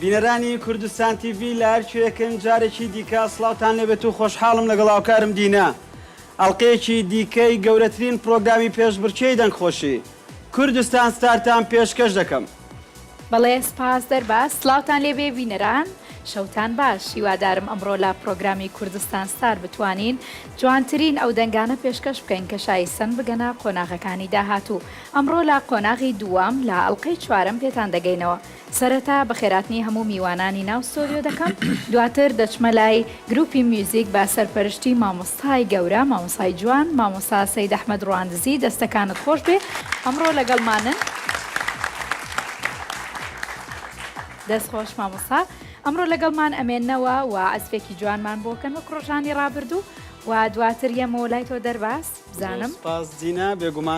بینەرانی کوردستان تیڤ لە هەرکوێکن جارێکی دیکە سڵاوتان لەبێت و خۆشحاڵم لەگەڵ هاوکارم دینە. ئەڵقەیەکی دیکەی گەورەترین پرۆگرامی پێشبڕکێی دەنگخۆشی کوردستان ستارتان پێشکەش دەکەم. بەڵێ سپاس دەرباس، سڵاوتان لێبێ بینەران، شەوتان باش. هیوادارم ئەمڕۆ لە پرۆگرامی کوردستان ستار بتوانین جوانترین ئەو دەنگانە پێشکەش بکەین کە شایستن بگەنە قۆناغەکانی داهاتوو. ئەمڕۆ لە قۆناغی دووەم لە ئەڵقەی چوارەم پێتان دەگەینەوە. سەرەتا بەخێراتنی هەموو میوانانی ناو ستۆریۆ دەکەم، دواتر دەچمە لای گروپی میوزیک بە سەرپەرشتی مامۆستای گەورە، مامۆستای جوان، مامۆستا سەید ئەحمەد ڕواندزی. دەستەکانت خۆش بێ، ئەمڕۆ لەگەڵمانن. دەستخۆش مامۆستا. ئەمڕۆ لەگەڵمان ئەمێننەوە و ئەسفێکی جوانمان بۆکەن وەک ڕۆژانی ڕابردوو و دواتر یەمەوە لای تۆ دەرباس بزانم. سپاس دینە، بێگومان